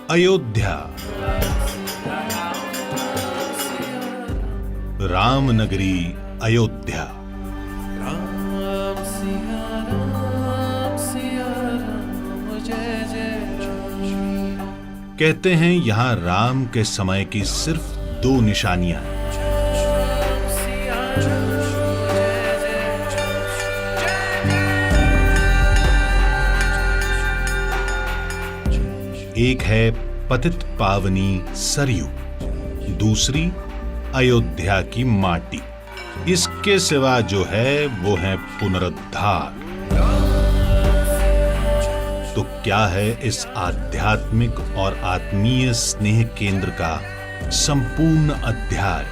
अयोध्या, राम नगरी अयोध्या। कहते हैं यहां राम के समय की सिर्फ 2 निशानियां हैं। एक है पतित पावनी सरयू, दूसरी अयोध्या की माटी। इसके सिवा जो है वो है पुनरुद्धार। तो क्या है इस आध्यात्मिक और आत्मीय स्नेह केंद्र का संपूर्ण अध्याय?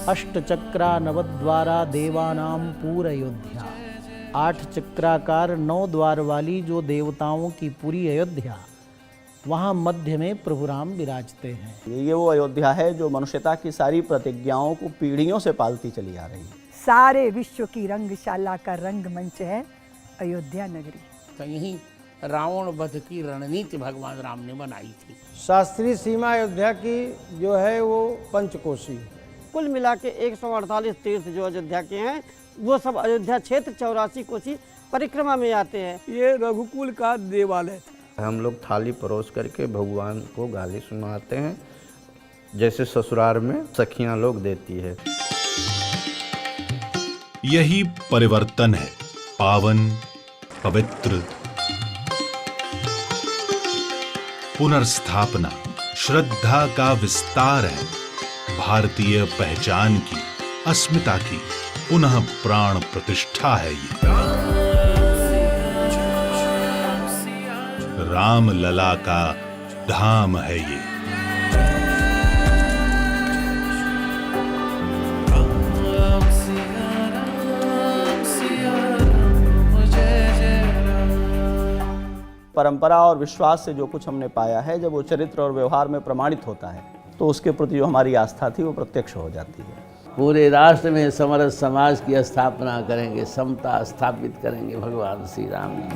अष्टचक्रा नवद्वारा देवानां पूरयोध्या। 8 चक्राकार 9 द्वार वाली जो देवताओं की पूरी अयोध्या, वहाँ मध्य में प्रभु राम विराजते हैं। ये वो अयोध्या है जो मनुष्यता की सारी प्रतिज्ञाओं को पीढ़ियों से पालती चली आ रही है। सारे विश्व की रंगशाला का रंगमंच है अयोध्या नगरी। कहीं रावण वध की रणनीति भगवान राम ने बनाई थी। शास्त्रीय सीमा अयोध्या की जो है वो पंचकोशी। कुल मिला के 148 तीर्थ जो अयोध्या के हैं वो सब अयोध्या क्षेत्र 84 कोसी परिक्रमा में आते हैं। ये रघुकुल का देवालय था। हम लोग थाली परोस करके भगवान को गाली सुनाते हैं, जैसे ससुराल में सखियां लोग देती है। यही परिवर्तन है, पावन, पवित्र, पुनर्स्थापना, श्रद्धा का विस्तार है। भारतीय पहचान की, अस्मिता की पुनः प्राण प्रतिष्ठा है ये। राम लला का धाम है ये। परंपरा और विश्वास से जो कुछ हमने पाया है, जब वो चरित्र और व्यवहार में प्रमाणित होता है तो उसके प्रति जो हमारी आस्था थी वो प्रत्यक्ष हो जाती है। पूरे राष्ट्र में समरस समाज की स्थापना करेंगे, समता स्थापित करेंगे भगवान श्री राम जी।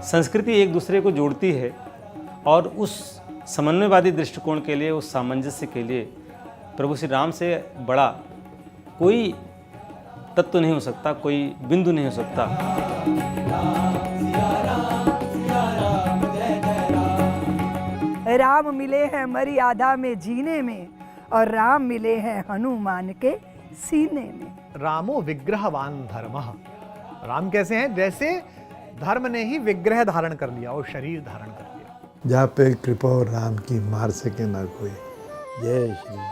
संस्कृति एक दूसरे को जोड़ती है और उस समन्वयवादी दृष्टिकोण के लिए, उस सामंजस्य के लिए प्रभु श्री राम से बड़ा कोई तत्व नहीं हो सकता, कोई बिंदु नहीं हो सकता। राम मिले हैं मर्यादा में जीने में और राम मिले हैं हनुमान के सीने में। रामो विग्रहवान धर्मः। राम कैसे हैं? जैसे धर्म ने ही विग्रह धारण कर लिया और शरीर धारण कर लिया। जहाँ पे कृपा और राम की मार सके ना कोई। जय श्री राम।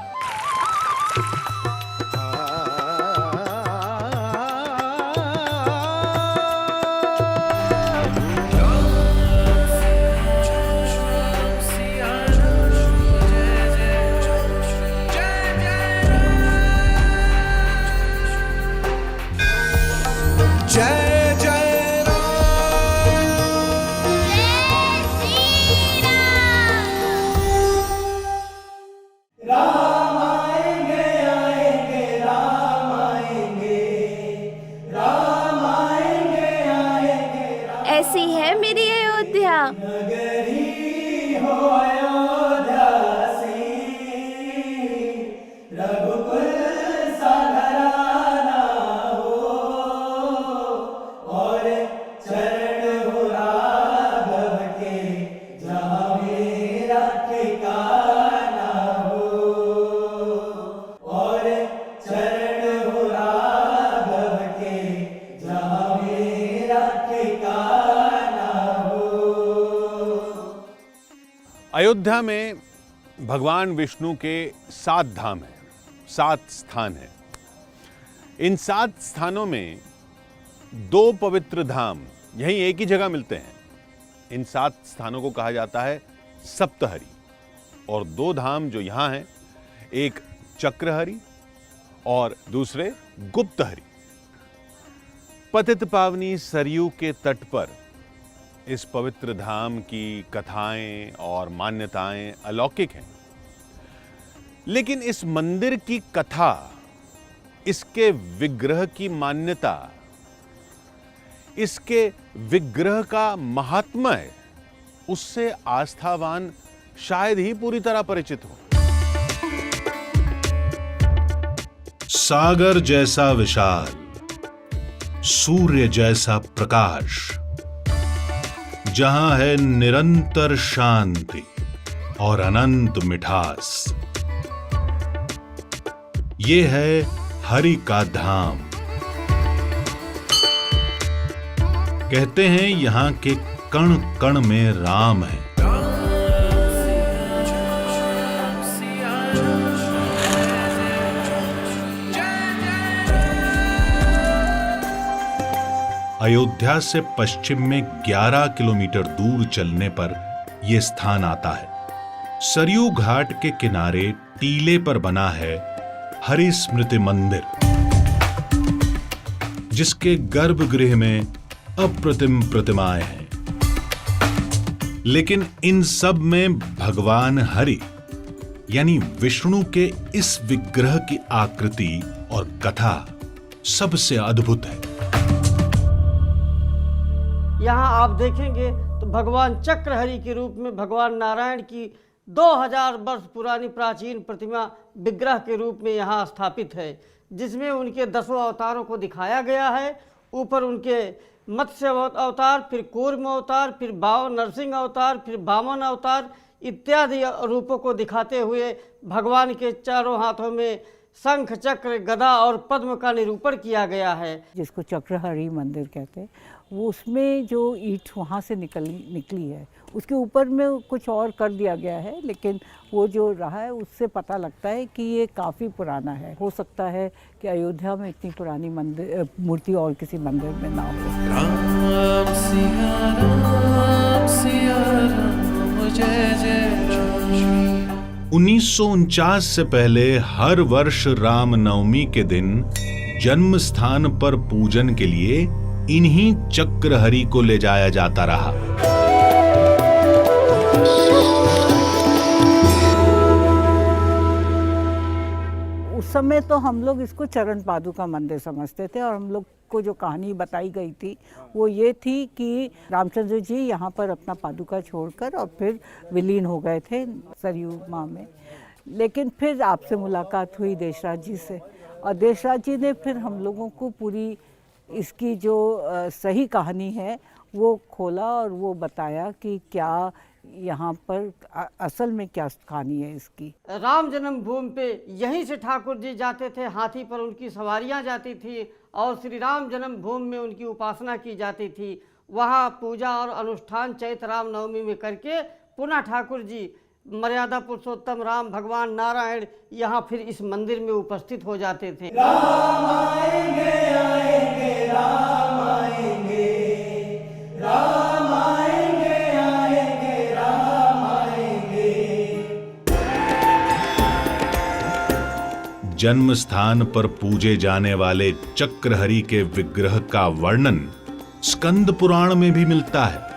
ऐसी है मेरी अयोध्या। अयोध्या में भगवान विष्णु के 7 धाम हैं, 7 स्थान हैं। इन 7 स्थानों में 2 पवित्र धाम यहीं एक ही जगह मिलते हैं। इन 7 स्थानों को कहा जाता है सप्तहरी। और 2 धाम जो यहां हैं, एक चक्रहरी और दूसरे गुप्तहरी। पतित पावनी सरयू के तट पर इस पवित्र धाम की कथाएं और मान्यताएं अलौकिक हैं, लेकिन इस मंदिर की कथा, इसके विग्रह की मान्यता, इसके विग्रह का महात्म्य, उससे आस्थावान शायद ही पूरी तरह परिचित हो। सागर जैसा विशाल, सूर्य जैसा प्रकाश, जहां है निरंतर शांति और अनंत मिठास, ये है हरि का धाम। कहते हैं यहां के कण कण में राम है। अयोध्या से पश्चिम में 11 किलोमीटर दूर चलने पर यह स्थान आता है। सरयू घाट के किनारे टीले पर बना है हरि स्मृति मंदिर, जिसके गर्भगृह में अप्रतिम प्रतिमाएं हैं। लेकिन इन सब में भगवान हरि यानी विष्णु के इस विग्रह की आकृति और कथा सबसे अद्भुत है। यहाँ आप देखेंगे तो भगवान चक्रहरि के रूप में भगवान नारायण की 2000 वर्ष पुरानी प्राचीन प्रतिमा विग्रह के रूप में यहाँ स्थापित है, जिसमें उनके 10 अवतारों को दिखाया गया है। ऊपर उनके मत्स्य अवतार, फिर कूर्म अवतार, फिर नरसिंह अवतार, फिर वामन अवतार इत्यादि रूपों को दिखाते हुए भगवान के चारों हाथों में शंख, चक्र, गदा और पद्म का निरूपण किया गया है, जिसको चक्रहरि मंदिर कहते हैं। वो उसमें जो ईंट वहाँ से निकली है, उसके ऊपर में कुछ और कर दिया गया है, लेकिन वो जो रहा है उससे पता लगता है कि ये काफ़ी पुराना है। हो सकता है कि अयोध्या में इतनी पुरानी मूर्ति और किसी मंदिर में ना हो। राम सिया राम सिया राम जय जय। 1949 से पहले हर वर्ष रामनवमी के दिन जन्म स्थान पर पूजन के लिए इन्हीं चक्रहरि को ले जाया जाता रहा। उस समय तो हम लोग इसको चरण पादुका मंदिर समझते थे, और हम लोग को जो कहानी बताई गई थी वो ये थी कि रामचंद्र जी यहाँ पर अपना पादुका छोड़कर और फिर विलीन हो गए थे सरयू माँ में। लेकिन फिर आपसे मुलाकात हुई देशराज जी से, और देशराज जी ने फिर हम लोगों को पूरी इसकी जो सही कहानी है वो खोला और वो बताया कि क्या यहाँ पर असल में क्या कहानी है इसकी। राम जन्मभूमि पे यहीं से ठाकुर जी जाते थे, हाथी पर उनकी सवारियाँ जाती थी और श्री राम जन्मभूमि में उनकी उपासना की जाती थी। वहाँ पूजा और अनुष्ठान चैत्र रामनवमी में करके पुनः ठाकुर जी मर्यादा पुरुषोत्तम राम भगवान नारायण यहाँ फिर इस मंदिर में उपस्थित हो जाते थे। राम आएंगे आएंगे राम आएंगे, राम आएंगे आएंगे राम आएंगे। जन्म स्थान पर पूजे जाने वाले चक्रहरि के विग्रह का वर्णन स्कंद पुराण में भी मिलता है।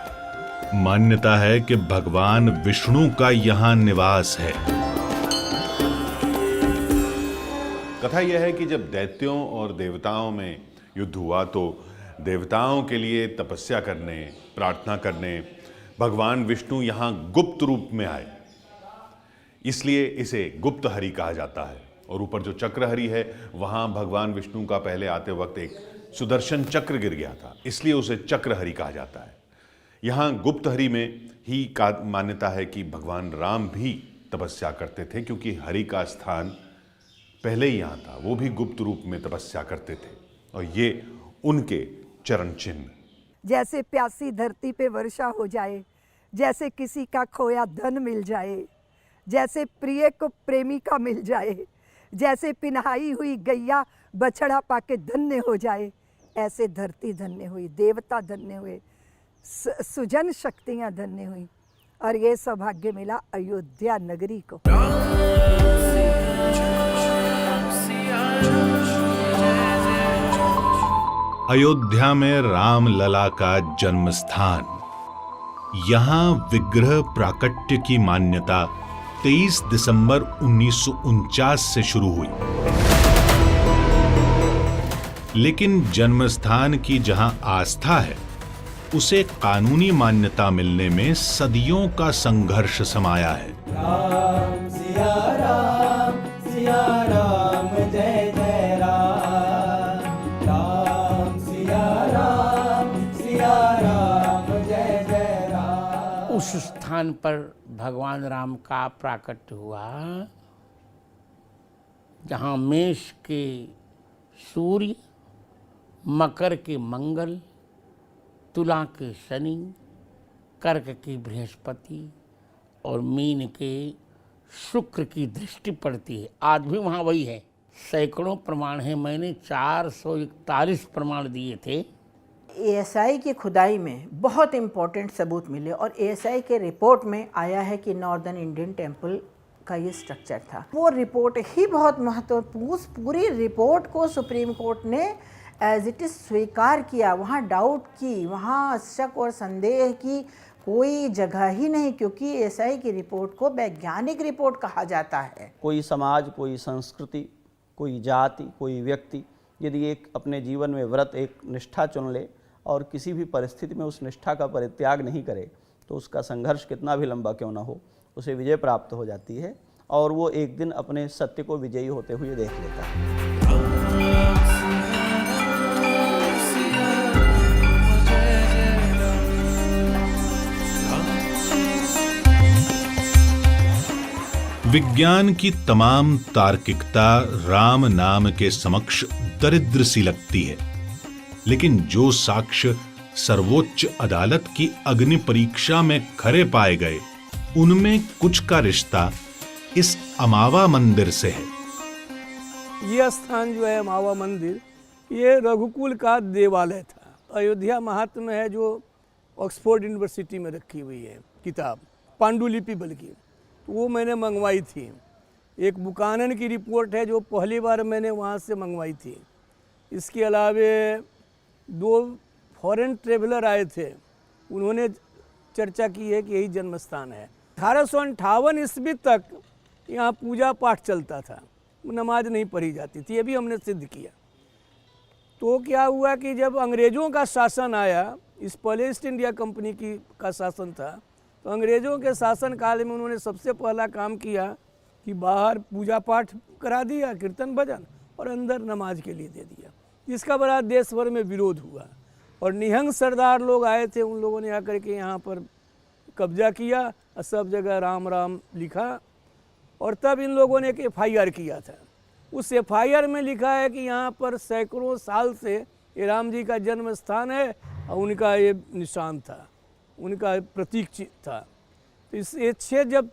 मान्यता है कि भगवान विष्णु का यहां निवास है। कथा यह है कि जब दैत्यों और देवताओं में युद्ध हुआ तो देवताओं के लिए तपस्या करने, प्रार्थना करने भगवान विष्णु यहां गुप्त रूप में आए, इसलिए इसे गुप्त हरि कहा जाता है। और ऊपर जो चक्रहरि है वहां भगवान विष्णु का पहले आते वक्त एक सुदर्शन चक्र गिर गया था, इसलिए उसे चक्रहरि कहा जाता है। यहाँ गुप्त हरि में ही का मान्यता है कि भगवान राम भी तपस्या करते थे, क्योंकि हरि का स्थान पहले ही यहाँ था, वो भी गुप्त रूप में तपस्या करते थे और ये उनके चरण चिन्ह। जैसे प्यासी धरती पे वर्षा हो जाए, जैसे किसी का खोया धन मिल जाए, जैसे प्रिय को प्रेमिका मिल जाए, जैसे पिन्हाई हुई गैया बछड़ा पाके धन्य हो जाए, ऐसे धरती धन्य हुई, देवता धन्य हुए, सुजन शक्तियां धन्य हुई, और ये सौभाग्य मिला अयोध्या नगरी को। अयोध्या में राम लला का जन्म स्थान यहां विग्रह प्राकट्य की मान्यता 23 दिसंबर 1949 से शुरू हुई, लेकिन जन्मस्थान की जहां आस्था है, उसे कानूनी मान्यता मिलने में सदियों का संघर्ष समाया है। राम सिया राम जय जय राम, राम सिया राम जय जय राम। उस स्थान पर भगवान राम का प्राकट्य हुआ जहाँ मेष के सूर्य, मकर के मंगल, तुला के शनि, कर्क की बृहस्पति और मीन के शुक्र की दृष्टि पड़ती है। आज भी वहाँ वही है। सैकड़ों प्रमाण हैं, मैंने 441 प्रमाण दिए थे। एएसआई की खुदाई में बहुत इम्पोर्टेंट सबूत मिले और एएसआई के रिपोर्ट में आया है कि नॉर्दर्न इंडियन टेम्पल का ये स्ट्रक्चर था। वो रिपोर्ट ही बहुत महत्वपूर्ण, उस पूरी रिपोर्ट को सुप्रीम कोर्ट ने एज इट इज़ स्वीकार किया। वहाँ डाउट की, वहाँ शक और संदेह की कोई जगह ही नहीं, क्योंकि एएसआई की रिपोर्ट को वैज्ञानिक रिपोर्ट कहा जाता है। कोई समाज, कोई संस्कृति, कोई जाति, कोई व्यक्ति यदि एक अपने जीवन में व्रत, एक निष्ठा चुन ले और किसी भी परिस्थिति में उस निष्ठा का परित्याग नहीं करे, तो उसका संघर्ष कितना भी लंबा क्यों ना हो, उसे विजय प्राप्त हो जाती है और वो एक दिन अपने सत्य को विजयी होते हुए देख लेता है। विज्ञान की तमाम तार्किकता राम नाम के समक्ष दरिद्र सी लगती है, लेकिन जो साक्ष्य सर्वोच्च अदालत की अग्नि परीक्षा में खरे पाए गए, उनमें कुछ का रिश्ता इस अमावा मंदिर से है। यह स्थान जो है अमावा मंदिर, ये रघुकुल का देवालय था। अयोध्या महात्म्य है जो ऑक्सफोर्ड यूनिवर्सिटी में रखी हुई है किताब, पांडुलिपि बल्कि, तो वो मैंने मंगवाई थी। एक बुकानन की रिपोर्ट है जो पहली बार मैंने वहाँ से मंगवाई थी। इसके अलावे 2 फॉरेन ट्रेवलर आए थे, उन्होंने चर्चा की है कि यही जन्म स्थान है। 1858 ईस्वी तक यहाँ पूजा पाठ चलता था, नमाज नहीं पढ़ी जाती थी, ये भी हमने सिद्ध किया। तो क्या हुआ कि जब अंग्रेज़ों का शासन आया, इस पहले ईस्ट इंडिया कंपनी का शासन था, तो अंग्रेज़ों के शासन काल में उन्होंने सबसे पहला काम किया कि बाहर पूजा पाठ करा दिया, कीर्तन भजन, और अंदर नमाज के लिए दे दिया। इसका बड़ा देश भर में विरोध हुआ और निहंग सरदार लोग आए थे, उन लोगों ने आकर के यहाँ पर कब्जा किया और सब जगह राम राम लिखा, और तब इन लोगों ने एक FIR किया था। उस FIR में लिखा है कि यहाँ पर सैकड़ों साल से ये राम जी का जन्म स्थान है और उनका ये निशान था, उनका प्रतीक था। तो इस 6 जब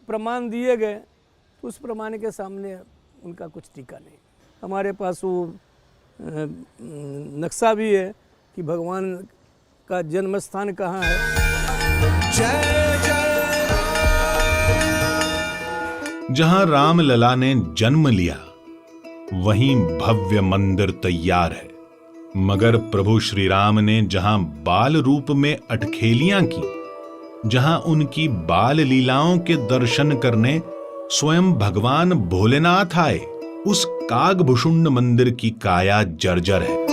प्रमाण दिए गए तो उस प्रमाण के सामने उनका कुछ टीका नहीं। हमारे पास वो नक्शा भी है कि भगवान का जन्म स्थान कहाँ है। जहां रामलला ने जन्म लिया, वहीं भव्य मंदिर तैयार है, मगर प्रभु श्री राम ने जहां बाल रूप में अटखेलियां की, जहां उनकी बाल लीलाओं के दर्शन करने स्वयं भगवान भोलेनाथ आए, उस कागभुषुंड मंदिर की काया जर्जर है।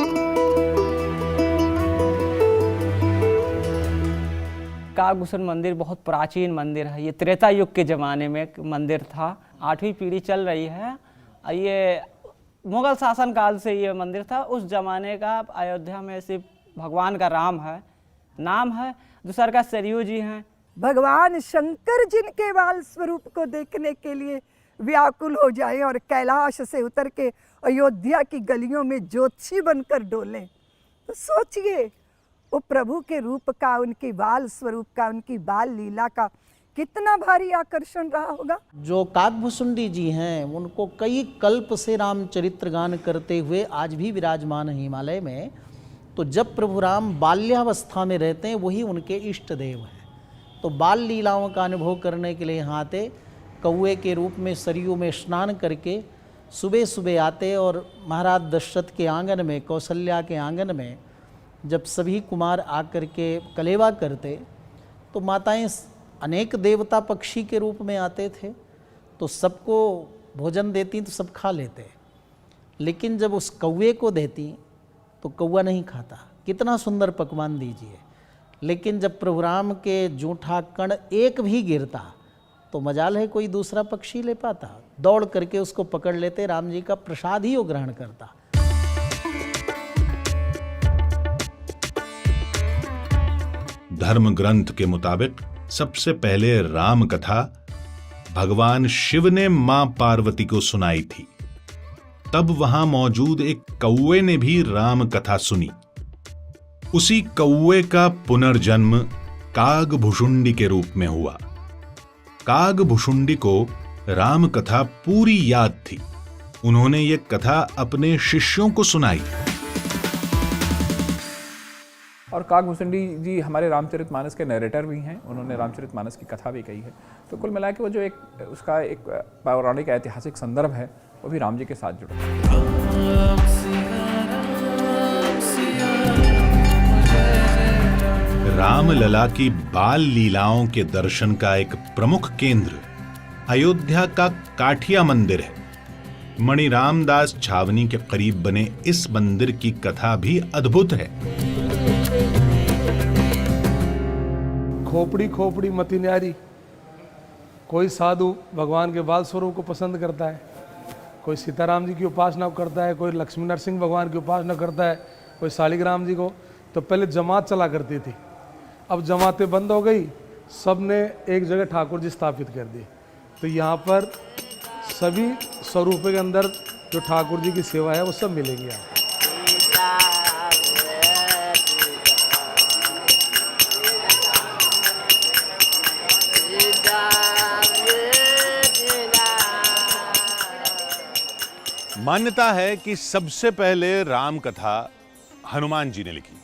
कागभूषण मंदिर बहुत प्राचीन मंदिर है। ये त्रेता युग के ज़माने में मंदिर था, 8वीं पीढ़ी चल रही है। ये मुगल शासन काल से ये मंदिर था। उस ज़माने का अयोध्या में सिर्फ भगवान का राम है, नाम है, दूसरा का सरयू जी हैं। भगवान शंकर जिनके बाल स्वरूप को देखने के लिए व्याकुल हो जाए और कैलाश से उतर के अयोध्या की गलियों में ज्योतिषी बनकर डोलें, तो सोचिए वो प्रभु के रूप का, उनकी बाल स्वरूप का, उनकी बाल लीला का कितना भारी आकर्षण रहा होगा। जो काकभूषुंडी जी हैं, उनको कई कल्प से रामचरित्र गान करते हुए आज भी विराजमान है हिमालय में। तो जब प्रभु राम बाल्यावस्था में रहते हैं, वही उनके इष्ट देव हैं। तो बाल लीलाओं का अनुभव करने के लिए यहाँ आते, कौए के रूप में सरयू में स्नान करके सुबह सुबह आते और महाराज दशरथ के आंगन में, कौशल्या के आंगन में जब सभी कुमार आकर के कलेवा करते, तो माताएं अनेक देवता पक्षी के रूप में आते थे, तो सबको भोजन देती तो सब खा लेते, लेकिन जब उस कौवे को देती तो कौवा नहीं खाता। कितना सुंदर पकवान दीजिए, लेकिन जब प्रभु राम के जूठा कण एक भी गिरता तो मजाल है कोई दूसरा पक्षी ले पाता, दौड़ करके उसको पकड़ लेते, राम जी का प्रसाद ही वो ग्रहण करता। धर्म ग्रंथ के मुताबिक सबसे पहले राम कथा भगवान शिव ने मां पार्वती को सुनाई थी। तब वहां मौजूद एक कौवे ने भी राम कथा सुनी। उसी कौवे का पुनर्जन्म कागभुषुंडी के रूप में हुआ। कागभुषुंडी को राम कथा पूरी याद थी। उन्होंने ये कथा अपने शिष्यों को सुनाई। और कागभुषुंडी जी हमारे रामचरितमानस के नरेटर भी हैं, उन्होंने रामचरितमानस की कथा भी कही है। तो कुल मिला के वो जो उसका एक पौराणिक ऐतिहासिक संदर्भ है वो भी राम जी के साथ जुड़ा है। रामलला की बाल लीलाओं के दर्शन का एक प्रमुख केंद्र अयोध्या का काठिया मंदिर है। मणि रामदास छावनी के करीब बने इस मंदिर की कथा भी अद्भुत है। खोपड़ी खोपड़ी मति न्यारी, कोई साधु भगवान के बाल स्वरूप को पसंद करता है, कोई सीताराम जी की उपासना करता है, कोई लक्ष्मी नरसिंह भगवान की उपासना करता है, कोई शालिग्राम जी को। तो पहले जमात चला करती थी, अब जमातें बंद हो गई, सब ने एक जगह ठाकुर जी स्थापित कर दिए। तो यहाँ पर सभी स्वरूपों के अंदर जो ठाकुर जी की सेवा है वो सब मिलेगी आपको। मान्यता है कि सबसे पहले राम कथा हनुमान जी ने लिखी,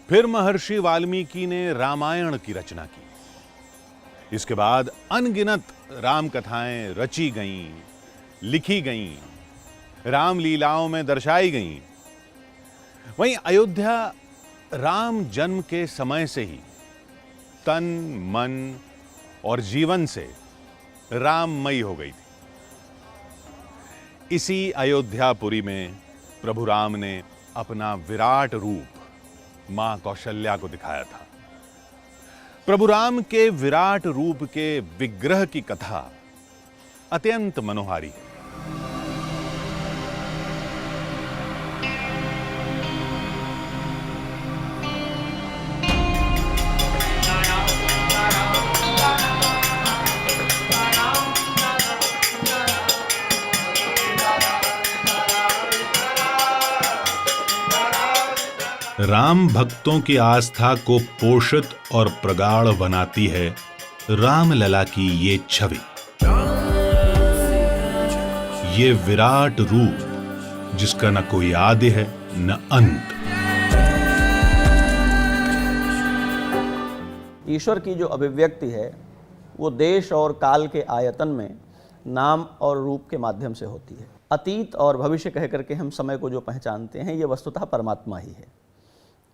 फिर महर्षि वाल्मीकि ने रामायण की रचना की। इसके बाद अनगिनत राम कथाएं रची गईं, लिखी गईं, रामलीलाओं में दर्शाई गईं। वहीं अयोध्या राम जन्म के समय से ही तन, मन और जीवन से राममयी हो गई थी। इसी अयोध्यापुरी में प्रभु राम ने अपना विराट रूप मां कौशल्या को दिखाया था। प्रभु राम के विराट रूप के विग्रह की कथा अत्यंत मनोहारी है। राम भक्तों की आस्था को पोषित और प्रगाढ़ बनाती है रामलला की ये छवि, ये विराट रूप जिसका न कोई आदि है न अंत। ईश्वर की जो अभिव्यक्ति है वो देश और काल के आयतन में नाम और रूप के माध्यम से होती है। अतीत और भविष्य कह करके हम समय को जो पहचानते हैं ये वस्तुतः परमात्मा ही है।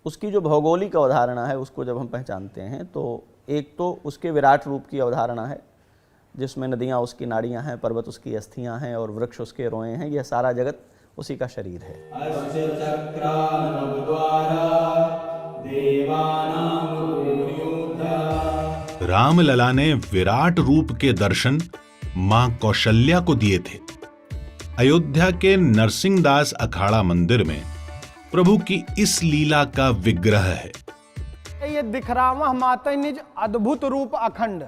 उसकी जो भौगोलिक अवधारणा है उसको जब हम पहचानते हैं तो एक तो उसके विराट रूप की अवधारणा है जिसमें नदियाँ उसकी नाड़ियाँ हैं, पर्वत उसकी अस्थियाँ हैं और वृक्ष उसके रोए हैं। यह सारा जगत उसी का शरीर है। रामलला ने विराट रूप के दर्शन मां कौशल्या को दिए थे। अयोध्या के नरसिंहदास अखाड़ा मंदिर में प्रभु की इस लीला का विग्रह है। ये दिखरावह माता निज अद्भुत रूप अखंड,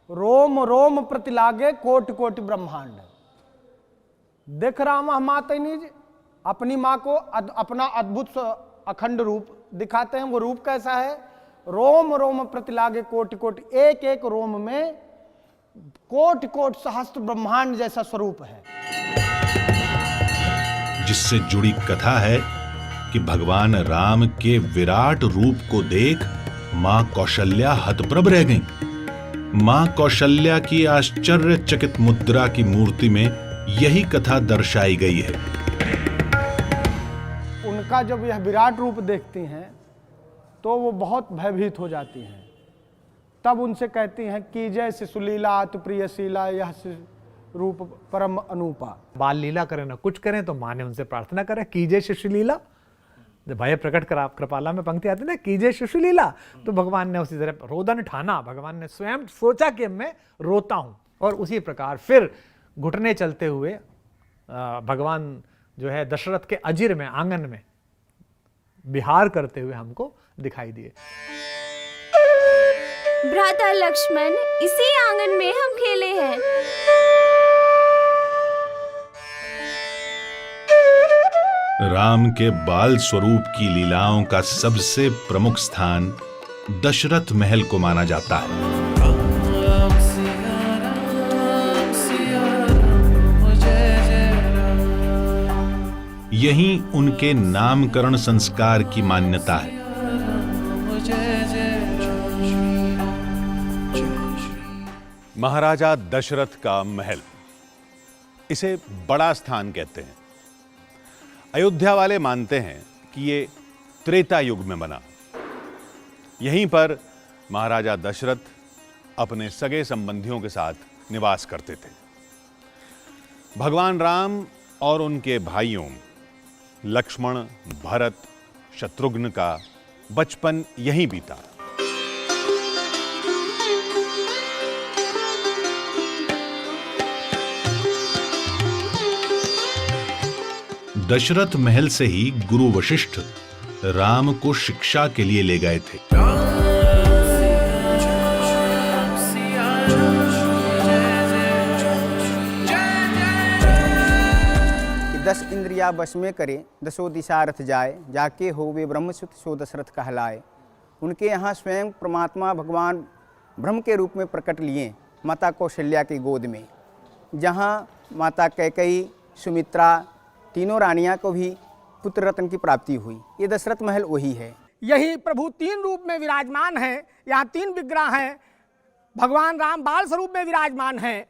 रोम रोम प्रतिलागे कोटि कोटि ब्रह्मांड। दिखरावह माता निज अपनी माँ को अपना अद्भुत अखंड रूप दिखाते हैं। वो रूप कैसा है? रोम रोम प्रतिलागे कोटि कोटि, एक एक रोम में कोटि कोटि सहस्त्र ब्रह्मांड जैसा स्वरूप है। जिससे जुड़ी कथा है कि भगवान राम के विराट रूप को देख मां कौशल्या हतप्रभ रह गईं। मां कौशल्या की आश्चर्यचकित मुद्रा की मूर्ति में यही कथा दर्शाई गई है। उनका जब यह विराट रूप देखती हैं तो वो बहुत भयभीत हो जाती हैं। तब उनसे कहती हैं कि जय शिशुलीला अति प्रियशीला यह रूप परम अनूपा। बाल लीला करें ना कुछ करें, तो माँ ने उनसे प्रार्थना करें कीजिए शिशुलीला। जब भय प्रकट कर आप कृपाला में पंक्ति आती ना कीजिए शिशुलीला, तो भगवान ने उसी तरह रोदन ठाना। भगवान ने स्वयं सोचा कि मैं रोता हूं, और उसी प्रकार फिर घुटने चलते हुए भगवान जो है दशरथ के अजिर में आंगन में विहार करते हुए हमको दिखाई दिए। भ्राता लक्ष्मण, इसी आंगन में हम खेले हैं। राम के बाल स्वरूप की लीलाओं का सबसे प्रमुख स्थान दशरथ महल को माना जाता है। यहीं उनके नामकरण संस्कार की मान्यता है। महाराजा दशरथ का महल, इसे बड़ा स्थान कहते हैं। अयोध्या वाले मानते हैं कि ये त्रेता युग में बना। यहीं पर महाराजा दशरथ अपने सगे संबंधियों के साथ निवास करते थे। भगवान राम और उनके भाइयों लक्ष्मण, भरत, शत्रुघ्न का बचपन यहीं बीता। दशरथ महल से ही गुरु वशिष्ठ राम को शिक्षा के लिए ले गए थे। दस इंद्रिया वश में करे, दसों दिशा रथ जाए, जाके हो वे ब्रह्मसुत सो दशरथ कहलाए। उनके यहाँ स्वयं परमात्मा भगवान ब्रह्म के रूप में प्रकट लिए माता कौशल्या की गोद में, जहाँ माता कैकेयी, सुमित्रा, तीनों रानियां को भी पुत्र रत्न की प्राप्ति हुई। ये दशरथ महल वही है। यही प्रभु तीन रूप में विराजमान है। यहाँ तीन विग्रह हैं। भगवान राम बाल स्वरूप में विराजमान हैं।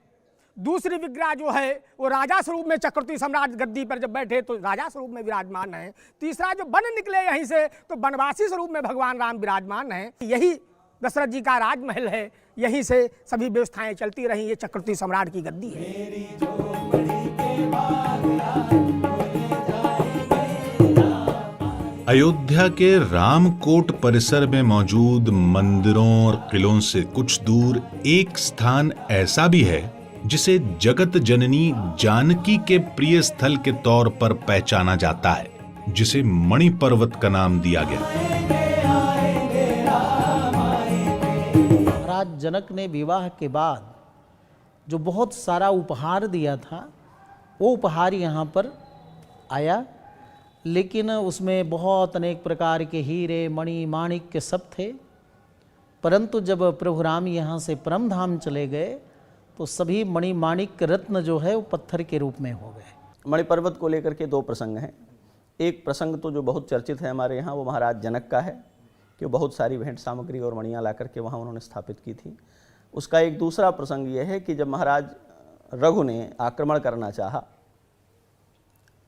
दूसरी विग्रह जो है वो राजा स्वरूप में चक्रवर्ती सम्राट गद्दी पर जब बैठे तो राजा स्वरूप में विराजमान है। तीसरा जो बन निकले यहीं से तो बनवासी स्वरूप में भगवान राम विराजमान हैं। यही दशरथ जी का राजमहल है। यहीं से सभी व्यवस्थाएं चलती रही। ये चक्रवर्ती सम्राट की गद्दी है। अयोध्या के रामकोट परिसर में मौजूद मंदिरों और किलों से कुछ दूर एक स्थान ऐसा भी है जिसे जगत जननी जानकी के प्रिय स्थल के तौर पर पहचाना जाता है, जिसे मणि पर्वत का नाम दिया गया। महाराज जनक ने विवाह के बाद जो बहुत सारा उपहार दिया था, वो उपहार यहाँ पर आया, लेकिन उसमें बहुत अनेक प्रकार के हीरे, मणि, माणिक्य सब थे। परंतु जब प्रभु राम यहाँ से परम धाम चले गए तो सभी मणि माणिक्य रत्न जो है वो पत्थर के रूप में हो गए। मणि पर्वत को लेकर के दो प्रसंग हैं। एक प्रसंग तो जो बहुत चर्चित है हमारे यहाँ, वो महाराज जनक का है कि बहुत सारी भेंट सामग्री और मणियाँ ला करके वहाँ उन्होंने स्थापित की थी। उसका एक दूसरा प्रसंग ये है कि जब महाराज रघु ने आक्रमण करना चाहा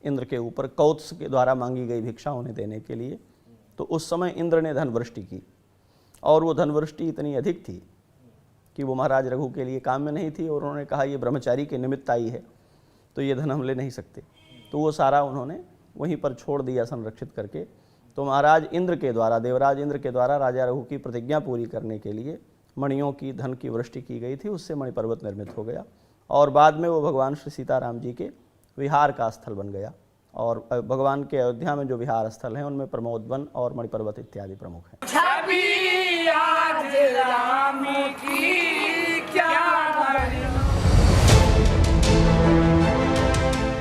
इंद्र के ऊपर, कौत्स के द्वारा मांगी गई भिक्षा उन्हें देने के लिए, तो उस समय इंद्र ने धनवृष्टि की, और वो धनवृष्टि इतनी अधिक थी कि वो महाराज रघु के लिए काम में नहीं थी, और उन्होंने कहा ये ब्रह्मचारी के निमित्त आई है तो ये धन हम ले नहीं सकते। तो वो सारा उन्होंने वहीं पर छोड़ दिया संरक्षित करके। तो महाराज इंद्र के द्वारा, देवराज इंद्र के द्वारा राजा रघु की प्रतिज्ञा पूरी करने के लिए मणियों की धन की वृष्टि की गई थी। उससे मणि पर्वत निर्मित हो गया, और बाद में वो भगवान श्री सीताराम जी के विहार का स्थल बन गया। और भगवान के अयोध्या में जो विहार स्थल हैं उनमें प्रमोद वन और मणि पर्वत इत्यादि प्रमुख हैं।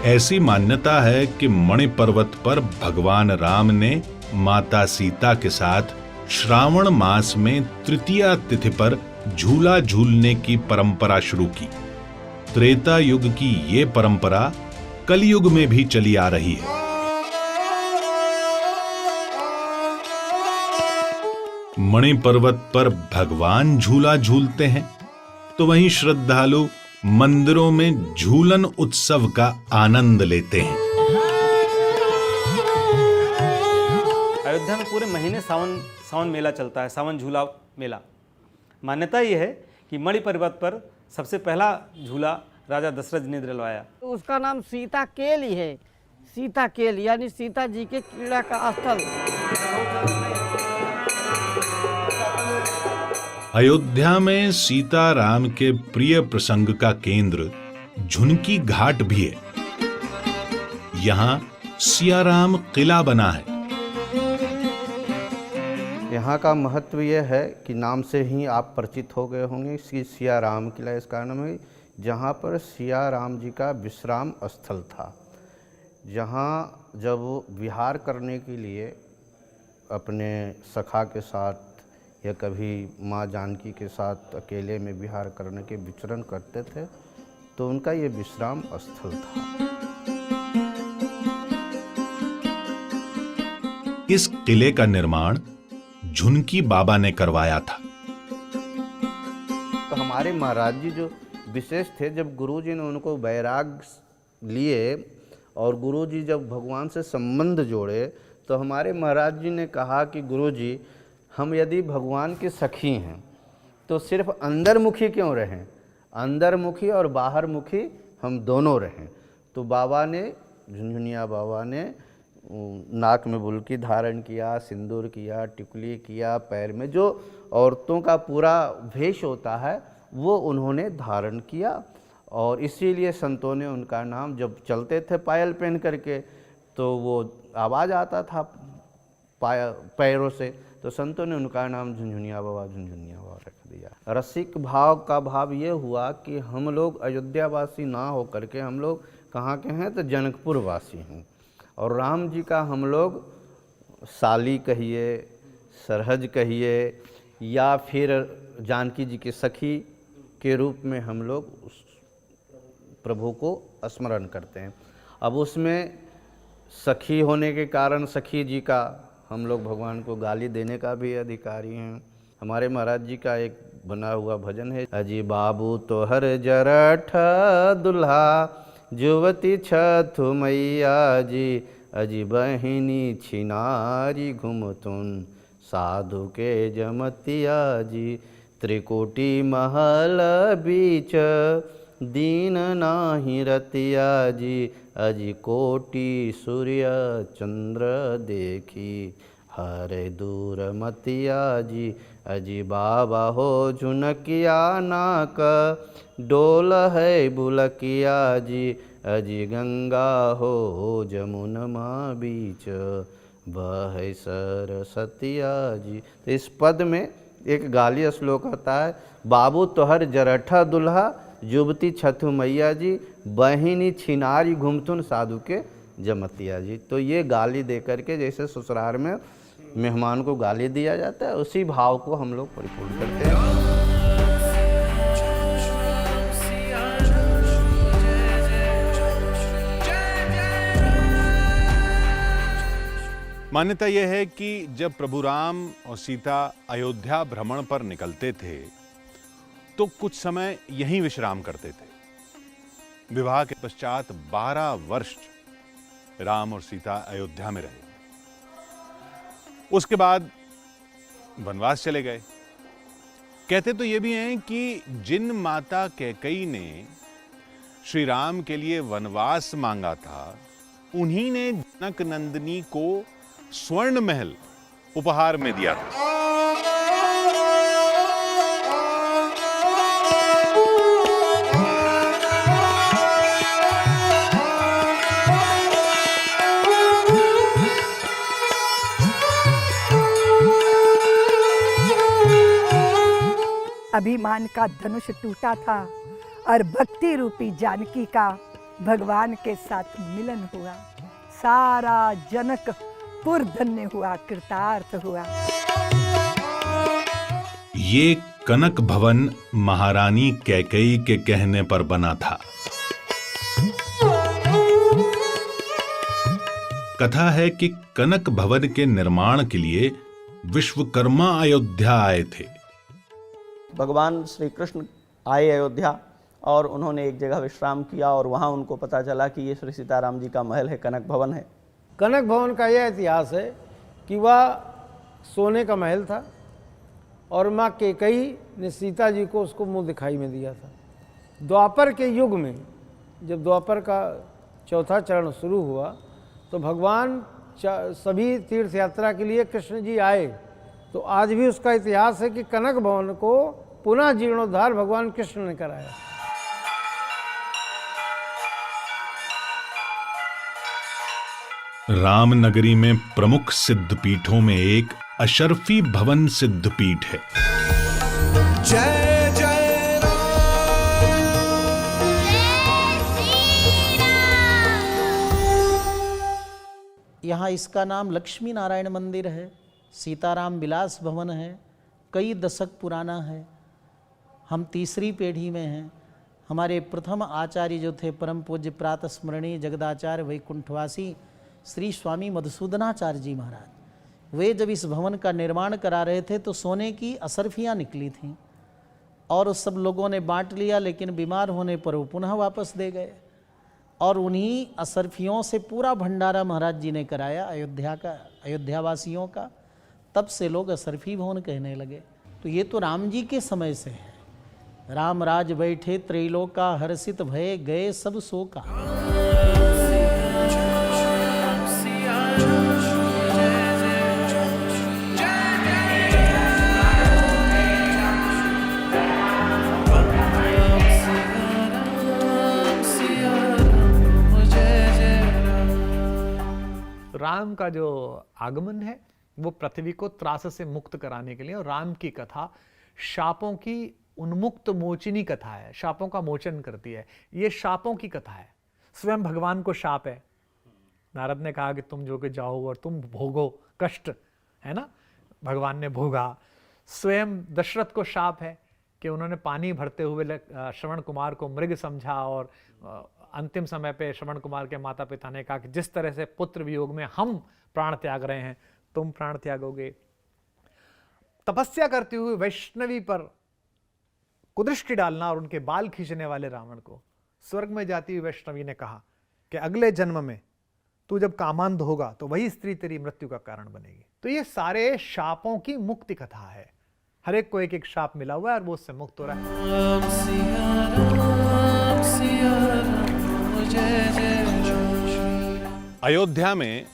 ऐसी मान्यता है कि मणि पर्वत पर भगवान राम ने माता सीता के साथ श्रावण मास में तृतीया तिथि पर झूला झूलने की परंपरा शुरू की। त्रेता युग की ये परंपरा कलयुग में भी चली आ रही है। मणि पर्वत पर भगवान झूला झूलते हैं, तो वहीं श्रद्धालु मंदिरों में झूलन उत्सव का आनंद लेते हैं। अयोध्या में पूरे महीने सावन मेला चलता है, सावन झूला मेला। मान्यता ये है कि मणि पर्वत पर सबसे पहला झूला राजा दशरथ जी ने दिलवाया। तो उसका नाम सीता केल ही है, सीता केल यानी सीता जी के क्रीड़ा का स्थल। अयोध्या में सीता राम के प्रिय प्रसंग का केंद्र झुनकी घाट भी है। यहाँ सियाराम किला बना है। यहाँ का महत्व यह है कि नाम से ही आप परिचित हो गए होंगे, इसकी सियाराम किला इस कारण में, जहाँ पर सिया राम जी का विश्राम स्थल था। जहाँ जब वो विहार करने के लिए अपने सखा के साथ या कभी माँ जानकी के साथ अकेले में विहार करने के विचरण करते थे, तो उनका ये विश्राम स्थल था। इस किले का निर्माण झुनकी बाबा ने करवाया था। तो हमारे महाराज जी जो विशेष थे, जब गुरुजी ने उनको वैराग लिए और गुरुजी जब भगवान से संबंध जोड़े, तो हमारे महाराज जी ने कहा कि गुरुजी, हम यदि भगवान के सखी हैं तो सिर्फ अंदरमुखी क्यों रहें, अंदरमुखी और बाहरमुखी हम दोनों रहें। तो बाबा ने, झुनझुनिया बाबा ने नाक में बुलकी धारण किया, सिंदूर किया, टिकुली किया, पैर में जो औरतों का पूरा भेष होता है वो उन्होंने धारण किया। और इसीलिए संतों ने उनका नाम, जब चलते थे पायल पहन करके तो वो आवाज़ आता था पैरों से, तो संतों ने उनका नाम झुनझुनिया बाबा रख दिया। रसिक भाव का भाव ये हुआ कि हम लोग अयोध्यावासी ना हो करके हम लोग कहाँ के हैं, तो जनकपुर वासी हैं। और राम जी का हम लोग साली कहिए, सरहज कहिए, या फिर जानकी जी के सखी के रूप में हम लोग उस प्रभु को स्मरण करते हैं। अब उसमें सखी होने के कारण सखी जी का हम लोग भगवान को गाली देने का भी अधिकारी हैं। हमारे महाराज जी का एक बना हुआ भजन है, अजी बाबू तो हर जरठ दुल्हा जुवती छथु मैया जी, अजी बहिनी छिनारी घुमतुन साधु के जमतिया जी, त्रिकोटि महल बीच दीन नाही रतिया जी, अजी कोटि सूर्य चंद्र देखी हरे दूर मतिया जी, अजी बाबा हो झुनकिया नाक डोल है बुलकिया जी, अजी गंगा हो जमुनमा बीच बह सरस्वतिया जी। तो इस पद में एक गाली श्लोक आता है, बाबू तोहर जरठा दुल्हा जुबती छथु मैया जी, बहिनी छिनारी घुमतुन साधु के जमतिया जी। तो ये गाली दे करके, जैसे ससुराल में मेहमान को गाली दिया जाता है, उसी भाव को हम लोग परिपूर्ण करते हैं। मान्यता यह है कि जब प्रभु राम और सीता अयोध्या भ्रमण पर निकलते थे तो कुछ समय यहीं विश्राम करते थे। विवाह के पश्चात 12 वर्ष राम और सीता अयोध्या में रहे। उसके बाद वनवास चले गए। कहते तो ये भी हैं कि जिन माता कैकेयी ने श्री राम के लिए वनवास मांगा था, उन्हीं ने जनक नंदिनी को स्वर्ण महल उपहार में दिया था। अभिमान का धनुष टूटा था और भक्ति रूपी जानकी का भगवान के साथ मिलन हुआ। सारा जनकपुर धन्य हुआ, कृतार्थ हुआ। ये कनक भवन महारानी कैकेयी के कहने पर बना था। कथा है कि कनक भवन के निर्माण के लिए विश्वकर्मा अयोध्या आए थे। भगवान श्री कृष्ण आए अयोध्या और उन्होंने एक जगह विश्राम किया और वहाँ उनको पता चला कि ये श्री सीताराम जी का महल है, कनक भवन है। कनक भवन का यह इतिहास है कि वह सोने का महल था और माँ कैकेयी ने सीता जी को उसको मुंह दिखाई में दिया था। द्वापर के युग में जब द्वापर का चौथा चरण शुरू हुआ तो भगवान सभी तीर्थ यात्रा के लिए कृष्ण जी आए। तो आज भी उसका इतिहास है कि कनक भवन को पुनः जीर्णोद्धार भगवान कृष्ण ने कराया। रामनगरी में प्रमुख सिद्धपीठों में एक अशरफी भवन सिद्धपीठ है। जय जय यहाँ इसका नाम लक्ष्मी नारायण मंदिर है, सीताराम विलास भवन है, कई दशक पुराना है। हम तीसरी पीढ़ी में हैं। हमारे प्रथम आचार्य जो थे परम पूज्य प्रातः स्मरणीय जगदाचार्य वैकुंठवासी श्री स्वामी मधुसूदनाचार्य जी महाराज, वे जब इस भवन का निर्माण करा रहे थे तो सोने की असरफियाँ निकली थीं और उस सब लोगों ने बांट लिया, लेकिन बीमार होने पर वो पुनः वापस दे गए और उन्हीं असरफियों से पूरा भंडारा महाराज जी ने कराया अयोध्यावासियों का। तब से लोग असरफी भवन कहने लगे। तो ये तो राम जी के समय से है। राम राज बैठे त्रैलोका हर्षित भये गए सब शोका। राम का जो आगमन है वो पृथ्वी को त्रास से मुक्त कराने के लिए, और राम की कथा शापों की उन्मुक्त मोचिनी कथा है, शापों का मोचन करती है। ये शापों की कथा है। स्वयं भगवान को शाप है। नारद ने कहा कि तुम जो कि जाओ और तुम भोगो कष्ट, है ना, भगवान ने भोगा। स्वयं दशरथ को शाप है कि उन्होंने पानी भरते हुए श्रवण कुमार को मृग समझा और अंतिम समय पे श्रवण कुमार के माता पिता ने कहा कि जिस तरह से पुत्र वियोग में हम प्राण त्याग रहे हैं तुम प्राण त्यागोगे। तपस्या करते हुए वैष्णवी पर कुदृष्टि डालना और उनके बाल खींचने वाले रावण को स्वर्ग में जाती हुई वैष्णवी ने कहा कि अगले जन्म में तू जब कामांध होगा तो वही स्त्री तेरी मृत्यु का कारण बनेगी। तो ये सारे शापों की मुक्ति कथा है। हर एक को एक एक शाप मिला हुआ है और वो उससे मुक्त हो रहा है। अयोध्या में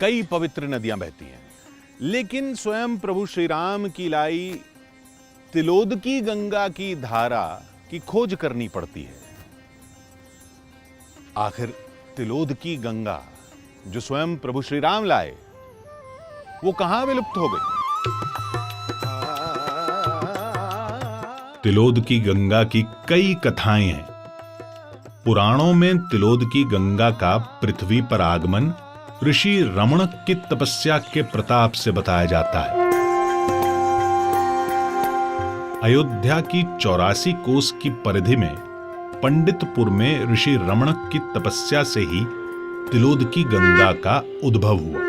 कई पवित्र नदियां बहती हैं, लेकिन स्वयं प्रभु श्री राम की लाई तिलोदकी गंगा की धारा की खोज करनी पड़ती है। आखिर तिलोदकी गंगा जो स्वयं प्रभु श्री राम लाए वो कहां विलुप्त हो गई? तिलोदकी गंगा की कई कथाएं हैं। पुराणों में तिलोदकी गंगा का पृथ्वी पर आगमन ऋषि रमण की तपस्या के प्रताप से बताया जाता है। अयोध्या की 84 कोस की परिधि में पंडितपुर में ऋषि रमण की तपस्या से ही तिलोदकी गंगा का उद्भव हुआ।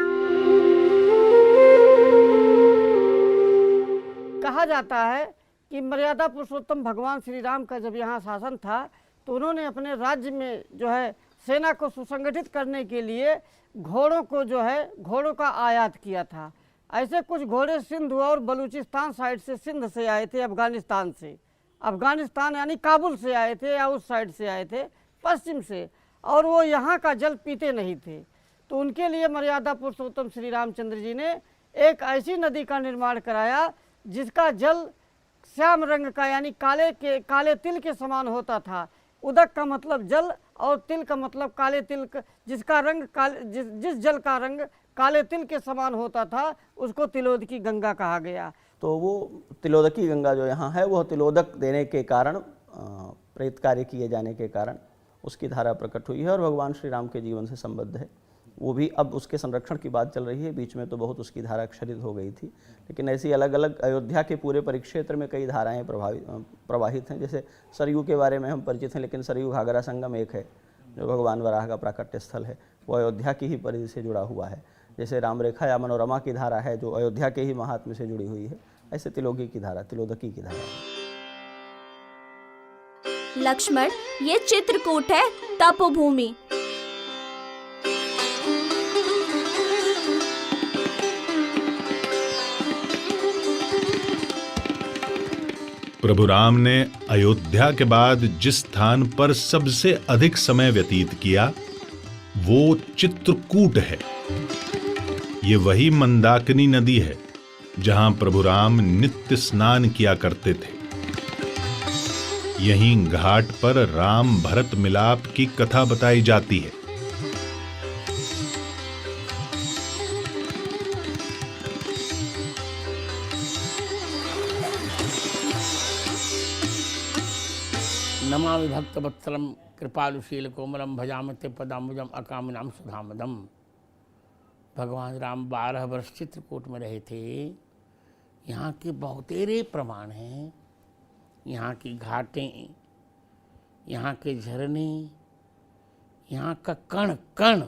कहा जाता है कि मर्यादा पुरुषोत्तम भगवान श्री राम का जब यहाँ शासन था तो उन्होंने अपने राज्य में जो है सेना को सुसंगठित करने के लिए घोड़ों को जो है घोड़ों का आयात किया था। ऐसे कुछ घोड़े सिंध और बलूचिस्तान साइड से, सिंध से आए थे, अफगानिस्तान से, अफगानिस्तान यानी काबुल से आए थे या उस साइड से आए थे पश्चिम से, और वो यहाँ का जल पीते नहीं थे। तो उनके लिए मर्यादा पुरुषोत्तम श्री रामचंद्र जी ने एक ऐसी नदी का निर्माण कराया जिसका जल श्याम रंग का यानी काले तिल के समान होता था। उदक का मतलब जल और तिल का मतलब काले तिल, जिसका रंग जिस जल का रंग काले तिल के समान होता था उसको तिलोदकी गंगा कहा गया। तो वो तिलोदकी गंगा जो यहाँ है वह तिलोदक देने के कारण, प्रेत कार्य किए जाने के कारण उसकी धारा प्रकट हुई है और भगवान श्री राम के जीवन से संबद्ध है। वो भी अब उसके संरक्षण की बात चल रही है। बीच में तो बहुत उसकी धारा क्षरित हो गई थी, लेकिन ऐसी अलग अलग अयोध्या के पूरे परिक्षेत्र में कई धाराएं प्रवाहित हैं। जैसे सरयू के बारे में हम परिचित हैं, लेकिन सरयू घाघरा संगम एक है जो भगवान वराह का प्राकट्य स्थल है, वो अयोध्या की ही परिधि से जुड़ा हुआ है। जैसे रामरेखा या मनोरमा की धारा है जो अयोध्या के ही महात्म्य से जुड़ी हुई है, ऐसे तिलोकी की धारा, तिलोदकी की धारा। लक्ष्मण, ये चित्रकूट है, तपोभूमि। प्रभु राम ने अयोध्या के बाद जिस स्थान पर सबसे अधिक समय व्यतीत किया वो चित्रकूट है। ये वही मंदाकिनी नदी है जहां प्रभु राम नित्य स्नान किया करते थे। यहीं घाट पर राम भरत मिलाप की कथा बताई जाती है। नमामि भक्तवत्सलं कृपालुशील कोमलम भजामते पदाम्बुजम अकामिनाम सुधामदम। भगवान राम 12 वर्ष चित्रकूट में रहे थे। यहाँ के बहुतेरे प्रमाण हैं। यहाँ की घाटें, यहाँ के झरने, यहाँ का कण कण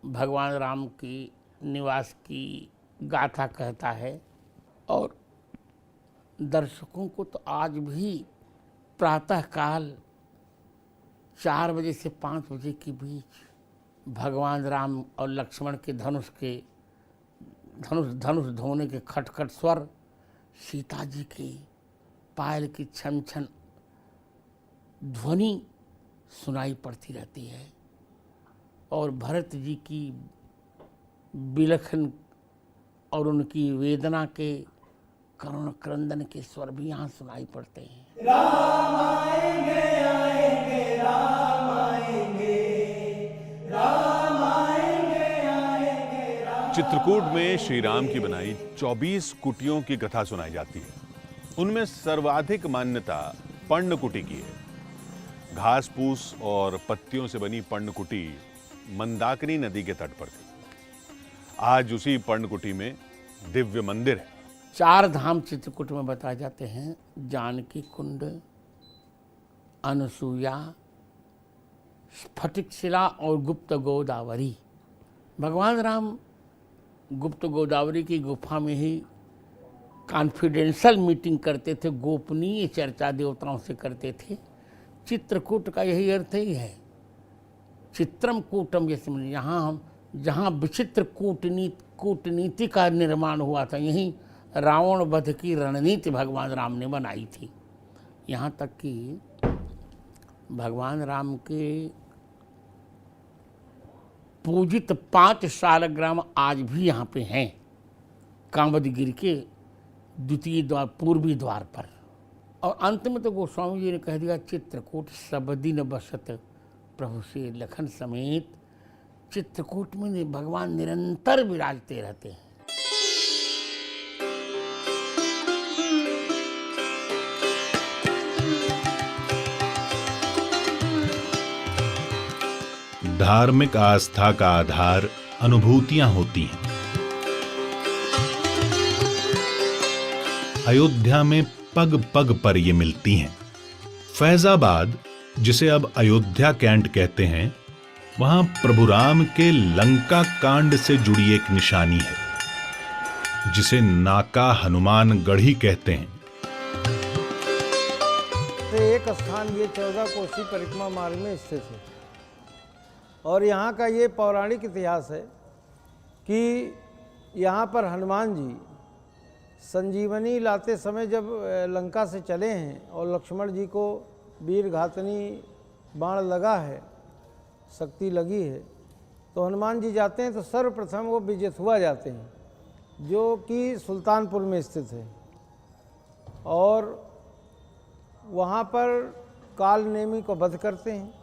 भगवान राम की निवास की गाथा कहता है। और दर्शकों को तो आज भी प्रातःकाल 4 बजे से 5 बजे के बीच भगवान राम और लक्ष्मण के धनुष धोने के खटखट स्वर, सीता जी के पायल की छन छन ध्वनि सुनाई पड़ती रहती है। और भरत जी की विलखन और उनकी वेदना के करुण क्रंदन के स्वर भी यहाँ सुनाई पड़ते हैं। राम आएंगे आएंगे राम आएंगे, राम आएंगे आएंगे राम। चित्रकूट में श्री राम की बनाई 24 कुटियों की कथा सुनाई जाती है। उनमें सर्वाधिक मान्यता पर्णकुटी की है। घास फूस और पत्तियों से बनी पर्णकुटी मंदाकिनी नदी के तट पर थी। आज उसी पर्णकुटी में दिव्य मंदिर है। 4 धाम चित्रकूट में बताए जाते हैं। जानकी कुंड, अनसुया, स्फटिक शिला और गुप्त गोदावरी। भगवान राम गुप्त गोदावरी की गुफा में ही कॉन्फिडेंशियल मीटिंग करते थे, गोपनीय चर्चा देवताओं से करते थे। चित्रकूट का यही अर्थ ही है, चित्रम कूटम। जैसे यहाँ हम जहाँ विचित्र कूटनीति का निर्माण हुआ था, यहीं रावण वध की रणनीति भगवान राम ने बनाई थी। यहाँ तक कि भगवान राम के पूजित 5 शालग्राम आज भी यहाँ पे हैं, कामदगिरि के द्वितीय द्वार, पूर्वी द्वार पर। और अंत में तो गोस्वामी जी ने कह दिया, चित्रकूट सब दिन बसत प्रभु से लखन समेत। चित्रकूट में भगवान निरंतर विराजते रहते हैं। धार्मिक आस्था का आधार अनुभूतियां होती हैं। अयोध्या में पग पग पर ये मिलती हैं। फैजाबाद, जिसे अब अयोध्या कैंट कहते हैं, वहां प्रभु राम के लंका कांड से जुड़ी एक निशानी है, जिसे नाका हनुमान गढ़ी कहते हैं। एक स्थान ये 14 कोसी परिक्रमा मार्ग में स्थित है। और यहाँ का ये पौराणिक इतिहास है कि यहाँ पर हनुमान जी संजीवनी लाते समय जब लंका से चले हैं और लक्ष्मण जी को वीर घातनी बाण लगा है, शक्ति लगी है, तो हनुमान जी जाते हैं तो सर्वप्रथम वो बिजेथुआ जाते हैं, जो कि सुल्तानपुर में स्थित है। और वहाँ पर काल नेमी को वध करते हैं।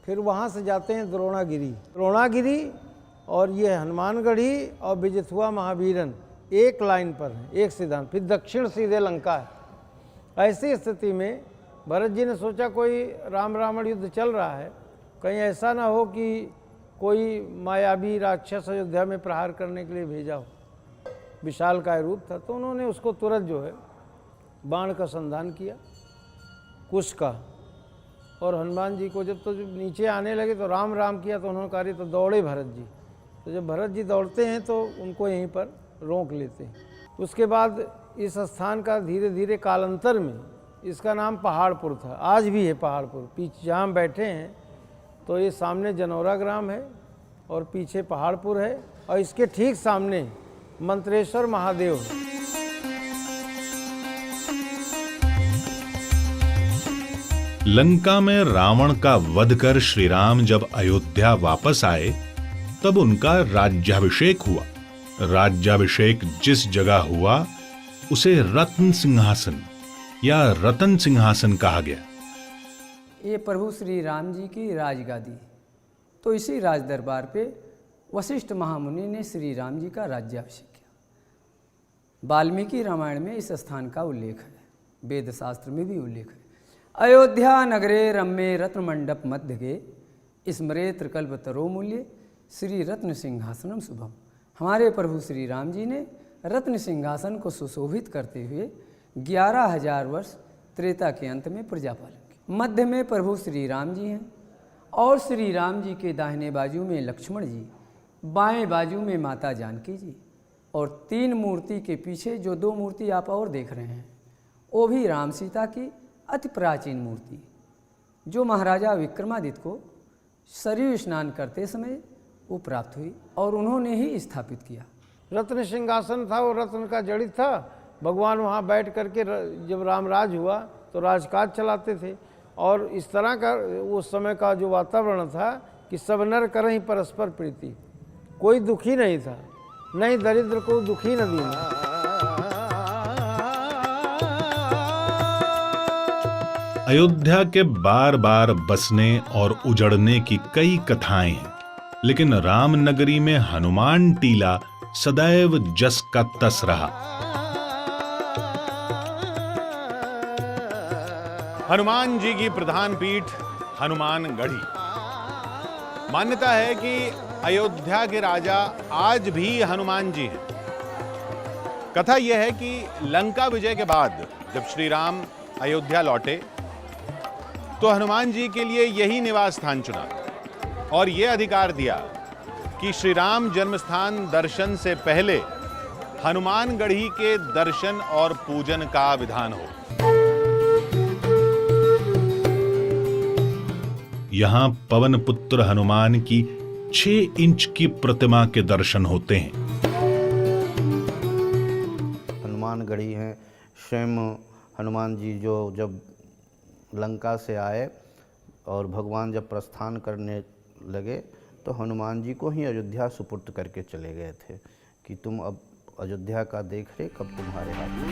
फिर वहाँ से जाते हैं द्रोणागिरी और ये हनुमानगढ़ी और बिजेथुआ महावीरन एक लाइन पर है, एक सिद्धांत। फिर दक्षिण सीधे लंका है। ऐसी स्थिति में भरत जी ने सोचा कोई राम रावण युद्ध चल रहा है, कहीं ऐसा ना हो कि कोई मायावी राक्षस अयोध्या में प्रहार करने के लिए भेजा हो। विशालकाय रूप था, तो उन्होंने उसको तुरंत जो है बाण का संधान किया, कुश का। और हनुमान जी को जब नीचे आने लगे तो राम राम किया, तो उन्होंने कहा तो दौड़े भरत जी। तो जब भरत जी दौड़ते हैं तो उनको यहीं पर रोक लेते हैं। उसके बाद इस स्थान का धीरे धीरे कालांतर में इसका नाम पहाड़पुर था, आज भी है पहाड़पुर। पीछे जहाँ हम बैठे हैं तो ये सामने जनौरा ग्राम है और पीछे पहाड़पुर है, और इसके ठीक सामने मंत्रेश्वर महादेव है। लंका में रावण का वध कर श्री राम जब अयोध्या वापस आए तब उनका राज्याभिषेक हुआ। राज्याभिषेक जिस जगह हुआ उसे रत्न सिंहासन या रतन सिंहासन कहा गया। ये प्रभु श्री राम जी की राजगादी। तो इसी राज दरबार पे वशिष्ठ महामुनि ने श्री राम जी का राज्याभिषेक किया। वाल्मीकि रामायण में इस स्थान का उल्लेख है, वेद शास्त्र में भी उल्लेख है। अयोध्या नगरे रम्ये रत्न मंडप मध्य गे स्मरे त्रिकल्पतरो मूल्य श्री रत्न सिंहासनम शुभम। हमारे प्रभु श्री राम जी ने रत्न सिंहासन को सुशोभित करते हुए 11,000 वर्ष त्रेता के अंत में प्रजापालन किया। मध्य में प्रभु श्री राम जी हैं और श्री राम जी के दाहिने बाजू में लक्ष्मण जी, बाएं बाजू में माता जानकी जी और 3 मूर्ति के पीछे जो 2 मूर्ति आप और देख रहे हैं वो भी राम सीता की अति प्राचीन मूर्ति जो महाराजा विक्रमादित्य को सरयू स्नान करते समय वो प्राप्त हुई और उन्होंने ही स्थापित किया। रत्न सिंहासन था, वो रत्न का जड़ित था। भगवान वहाँ बैठ करके जब रामराज हुआ तो राजकाज चलाते थे और इस तरह का उस समय का जो वातावरण था कि सब नर करहीं परस्पर प्रीति, कोई दुखी नहीं था, नहीं दरिद्र को दुखी न दीना। अयोध्या के बार बार बसने और उजड़ने की कई कथाएं हैं, लेकिन राम नगरी में हनुमान टीला सदैव जस का तस रहा। हनुमान जी की प्रधान पीठ हनुमानगढ़ी। मान्यता है कि अयोध्या के राजा आज भी हनुमान जी हैं। कथा यह है कि लंका विजय के बाद जब श्री राम अयोध्या लौटे तो हनुमान जी के लिए यही निवास स्थान चुना और यह अधिकार दिया कि श्री राम जन्मस्थान दर्शन से पहले हनुमानगढ़ी के दर्शन और पूजन का विधान हो। यहां पवन पुत्र हनुमान की 6 इंच की प्रतिमा के दर्शन होते हैं। हनुमानगढ़ी है। स्वयं हनुमान जी जो जब लंका से आए और भगवान जब प्रस्थान करने लगे तो हनुमान जी को ही अयोध्या सुपुर्द करके चले गए थे कि तुम अब अयोध्या का देख रेख अब तुम्हारे हाथ में।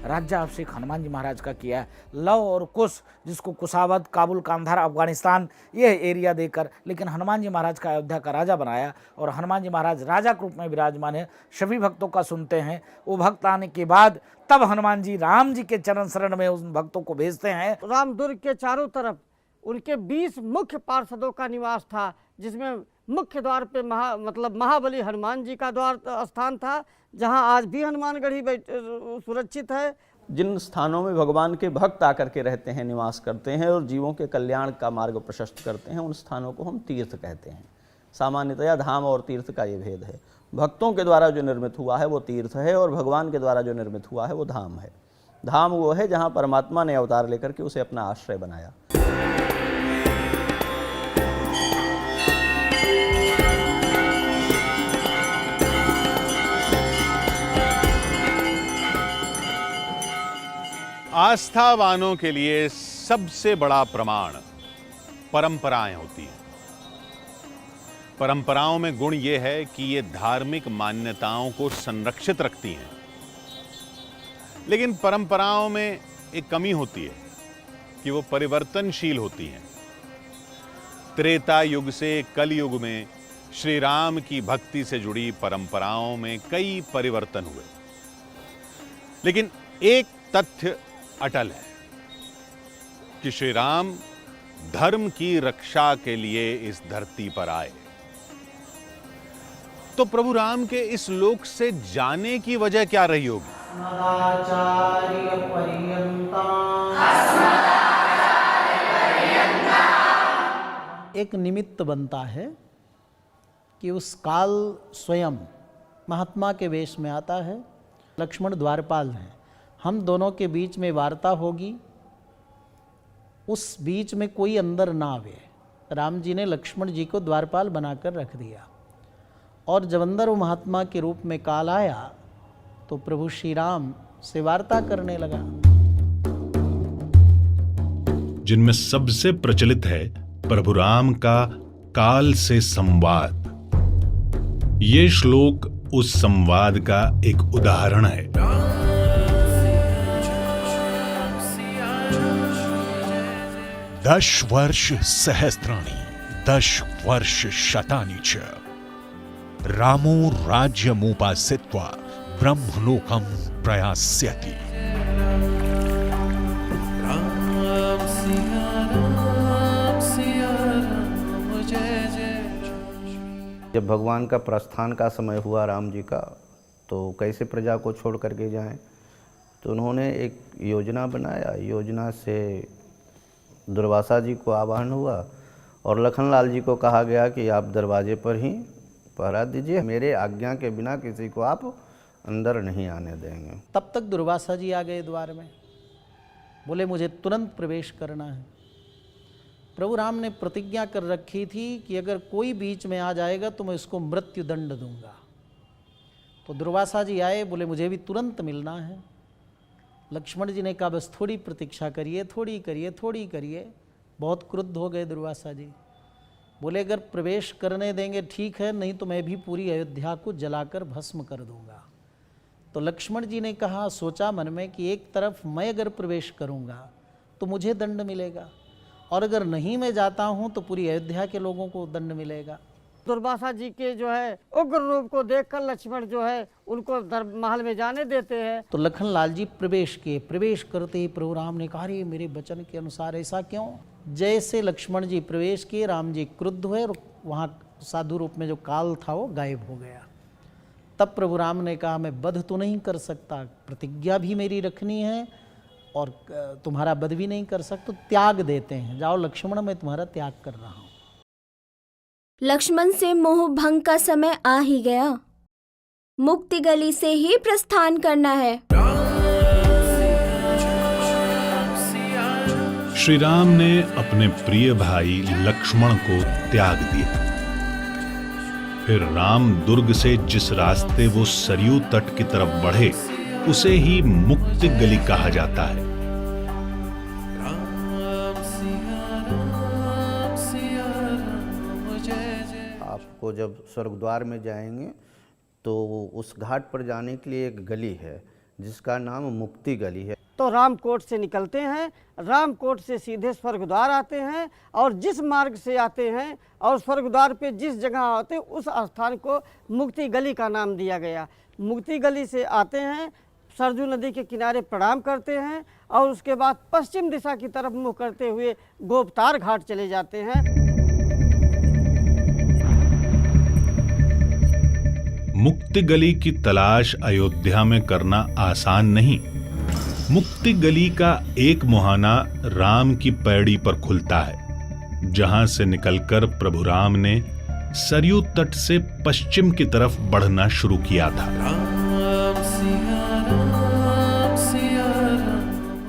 राज्याभिषेक हनुमान जी महाराज का किया है। लव और कुश, जिसको कुशावत, काबुल, कांधार, अफगानिस्तान यह एरिया देकर, लेकिन हनुमान जी महाराज का अयोध्या का राजा बनाया और हनुमान जी महाराज राजा के रूप में विराजमान है। सभी भक्तों का सुनते हैं। वो भक्त आने के बाद तब हनुमान जी राम जी के चरण शरण में उन भक्तों को भेजते हैं। रामदुर्ग के चारों तरफ उनके 20 मुख्य पार्षदों का निवास था, जिसमें मुख्य द्वार पे महाबली हनुमान जी का द्वार स्थान था, जहां आज भी हनुमानगढ़ी सुरक्षित है। जिन स्थानों में भगवान के भक्त आकर के रहते हैं, निवास करते हैं और जीवों के कल्याण का मार्ग प्रशस्त करते हैं, उन स्थानों को हम तीर्थ कहते हैं। सामान्यतया धाम और तीर्थ का ये भेद है। भक्तों के द्वारा जो निर्मित हुआ है वो तीर्थ है और भगवान के द्वारा जो निर्मित हुआ है वो धाम है। धाम वो है जहाँ परमात्मा ने अवतार लेकर के उसे अपना आश्रय बनाया। आस्थावानों के लिए सबसे बड़ा प्रमाण परंपराएं होती हैं। परंपराओं में गुण यह है कि ये धार्मिक मान्यताओं को संरक्षित रखती हैं, लेकिन परंपराओं में एक कमी होती है कि वो परिवर्तनशील होती हैं। त्रेता युग से कल युग में श्री राम की भक्ति से जुड़ी परंपराओं में कई परिवर्तन हुए, लेकिन एक तथ्य अटल है कि श्री राम धर्म की रक्षा के लिए इस धरती पर आए। तो प्रभु राम के इस लोक से जाने की वजह क्या रही होगी? एक निमित्त बनता है कि उस काल स्वयं महात्मा के वेश में आता है। लक्ष्मण द्वारपाल हैं, हम दोनों के बीच में वार्ता होगी, उस बीच में कोई अंदर ना आवे, राम जी ने लक्ष्मण जी को द्वारपाल बनाकर रख दिया। और जब अंदर वो महात्मा के रूप में काल आया तो प्रभु श्री राम से वार्ता करने लगा। जिनमें सबसे प्रचलित है प्रभु राम का काल से संवाद। ये श्लोक उस संवाद का एक उदाहरण है। दश वर्ष सहस्राणि दश वर्ष शतानि च रामो राज्यमुपाश्रित्वा ब्रह्मलोकं प्रयास्यति। जब भगवान का प्रस्थान का समय हुआ राम जी का, तो कैसे प्रजा को छोड़ करके जाएं, तो उन्होंने एक योजना बनाया। योजना से दुर्वासा जी को आह्वान हुआ और लखनलाल जी को कहा गया कि आप दरवाजे पर ही पहरा दीजिए, मेरे आज्ञा के बिना किसी को आप अंदर नहीं आने देंगे। तब तक दुर्वासा जी आ गए द्वार में, बोले मुझे तुरंत प्रवेश करना है। प्रभु राम ने प्रतिज्ञा कर रखी थी कि अगर कोई बीच में आ जाएगा तो मैं उसको मृत्यु दंड दूंगा। तो दुर्वासा जी आए, बोले मुझे भी तुरंत मिलना है। लक्ष्मण जी ने कहा बस थोड़ी प्रतीक्षा करिए, थोड़ी करिए, थोड़ी करिए। बहुत क्रुद्ध हो गए दुर्वासा जी, बोले अगर प्रवेश करने देंगे ठीक है, नहीं तो मैं भी पूरी अयोध्या को जलाकर भस्म कर दूंगा। तो लक्ष्मण जी ने कहा, सोचा मन में कि एक तरफ मैं अगर प्रवेश करूंगा तो मुझे दंड मिलेगा, और अगर नहीं मैं जाता हूं तो पूरी अयोध्या के लोगों को दंड मिलेगा। दुर्वासा जी के जो है उग्र रूप को देखकर लक्ष्मण जो है उनको महल में जाने देते हैं। तो लखनलाल जी प्रवेश किए। प्रवेश करते ही प्रभु राम ने कहा, अरे मेरे वचन के अनुसार ऐसा क्यों? जैसे लक्ष्मण जी प्रवेश किए, राम जी क्रुद्ध हुए और वहाँ साधु रूप में जो काल था वो गायब हो गया। तब प्रभु राम ने कहा, मैं वध तो नहीं कर सकता, प्रतिज्ञा भी मेरी रखनी है और तुम्हारा वध भी नहीं कर सकता, तो त्याग देते हैं। जाओ लक्ष्मण, मैं तुम्हारा त्याग कर रहा हूँ। लक्ष्मण से मोह भंग का समय आ ही गया, मुक्ति गली से ही प्रस्थान करना है। श्री राम ने अपने प्रिय भाई लक्ष्मण को त्याग दिया। फिर राम दुर्ग से जिस रास्ते वो सरयू तट की तरफ बढ़े उसे ही मुक्ति गली कहा जाता है। आपको जब स्वर्गद्वार में जाएंगे तो उस घाट पर जाने के लिए एक गली है जिसका नाम मुक्ति गली है। तो रामकोट से निकलते हैं, रामकोट से सीधे स्वर्गद्वार आते हैं, और जिस मार्ग से आते हैं और स्वर्गद्वार पे जिस जगह आते हैं उस स्थान को मुक्ति गली का नाम दिया गया। मुक्ति गली से आते हैं, सरजू नदी के किनारे प्रणाम करते हैं और उसके बाद पश्चिम दिशा की तरफ मुँह करते हुए गोपतार घाट चले जाते हैं। मुक्ति गली की तलाश अयोध्या में करना आसान नहीं। मुक्ति गली का एक मुहाना राम की पैड़ी पर खुलता है, जहां से निकलकर प्रभु राम ने सरयू तट से पश्चिम की तरफ बढ़ना शुरू किया था।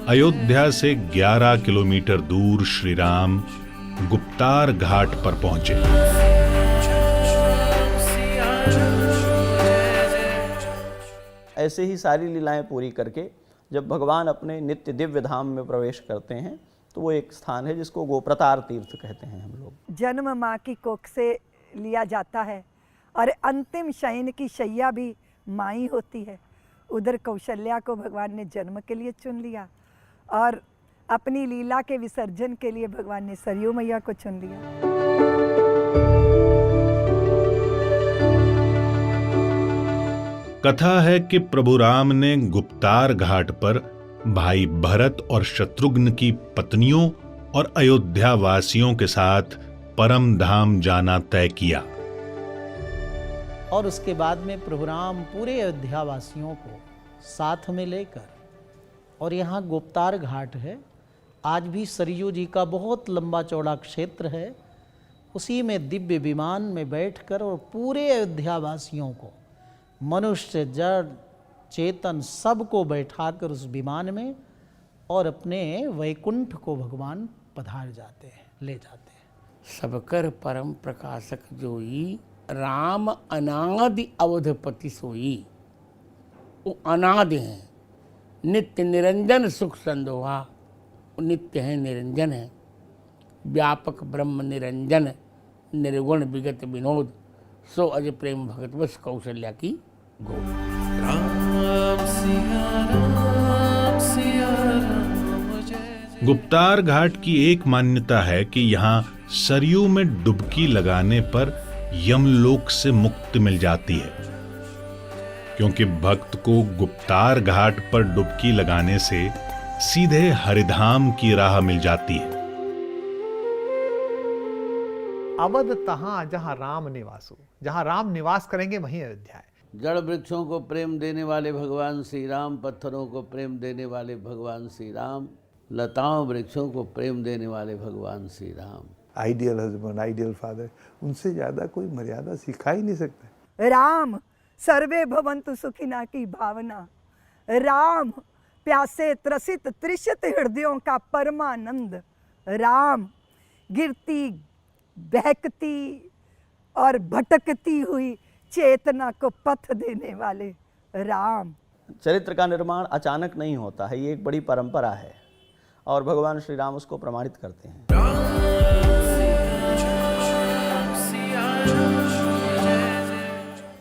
अयोध्या से 11 किलोमीटर दूर श्री राम गुप्तार घाट पर पहुंचे। ऐसे ही सारी लीलाएं पूरी करके जब भगवान अपने नित्य दिव्य धाम में प्रवेश करते हैं तो वो एक स्थान है जिसको गोप्रतार तीर्थ कहते हैं हम लोग। जन्म माँ की कोख से लिया जाता है और अंतिम शयन की शैया भी माँ ही होती है। उधर कौशल्या को भगवान ने जन्म के लिए चुन लिया और अपनी लीला के विसर्जन के लिए भगवान ने सरयू मैया को चुन लिया। कथा है कि प्रभु राम ने गुप्तार घाट पर भाई भरत और शत्रुघ्न की पत्नियों और अयोध्या वासियों के साथ परम धाम जाना तय किया। और उसके बाद में प्रभु राम पूरे अयोध्या वासियों को साथ में लेकर, और यहाँ गुप्तार घाट है, आज भी सरयू जी का बहुत लंबा चौड़ा क्षेत्र है, उसी में दिव्य विमान में बैठकर और पूरे अयोध्या वासियों को, मनुष्य जड़ चेतन सबको बैठाकर उस विमान में और अपने वैकुंठ को भगवान पधार जाते हैं, ले जाते हैं। सबकर परम प्रकाशक जोई, राम अनादि अवधपति सोई। वो अनादि हैं, नित्य निरंजन सुख संदोहा, वो नित्य है, निरंजन है, व्यापक ब्रह्म निरंजन, निर्गुण विगत विनोद, सो अज प्रेम भगतवश कौशल्या की गो। गुप्तार घाट की एक मान्यता है कि यहाँ सरयू में डुबकी लगाने पर यमलोक से मुक्ति मिल जाती है, क्योंकि भक्त को गुप्तार घाट पर डुबकी लगाने से सीधे हरिधाम की राह मिल जाती है। अवध तहां जहां राम निवासो, जहां राम निवास करेंगे वहीं अयोध्या है। जड़ वृक्षों को प्रेम देने वाले भगवान श्री राम, पत्थरों को प्रेम देने वाले भगवान श्री राम, लताओं वृक्षों को प्रेम देने वाले भगवान Shri Ram. Ideal husband, ideal father, उनसे ज्यादा कोई मर्यादा सिखा ही नहीं सकता। राम सर्वे भवन्तु सुखिना की भावना, राम प्यासे त्रसित त्रिषित हृदयों का परमानंद, राम गिरती बहकती और भटकती हुई चेतना को पथ देने वाले राम। चरित्र का निर्माण अचानक नहीं होता है, ये एक बड़ी परंपरा है और भगवान श्री राम उसको प्रमाणित करते हैं।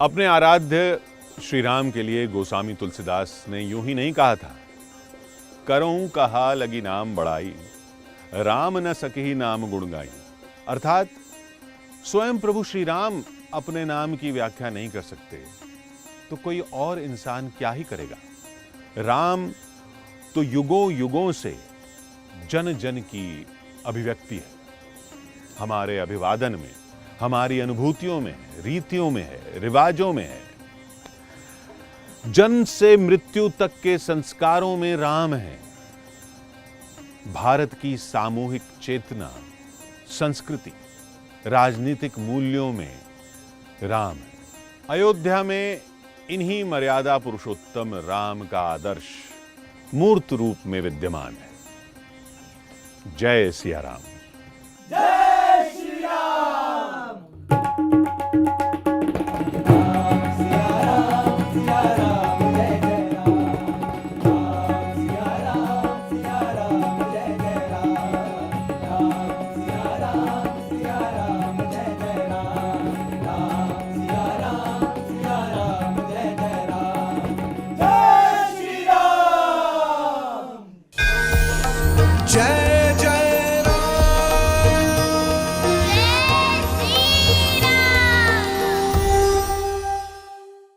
अपने आराध्य श्री राम के लिए गोस्वामी तुलसीदास ने यूं ही नहीं कहा था, करऊं कहा लगी नाम बड़ाई, राम न सके नाम गुण गाई। अर्थात स्वयं प्रभु श्री राम अपने नाम की व्याख्या नहीं कर सकते तो कोई और इंसान क्या ही करेगा। राम तो युगों युगों से जन जन की अभिव्यक्ति है, हमारे अभिवादन में, हमारी अनुभूतियों में, रीतियों में है, रिवाजों में है। जन्म से मृत्यु तक के संस्कारों में राम है। भारत की सामूहिक चेतना, संस्कृति, राजनीतिक मूल्यों में राम है। अयोध्या में इन्हीं मर्यादा पुरुषोत्तम राम का आदर्श मूर्त रूप में विद्यमान है। जय सिया राम।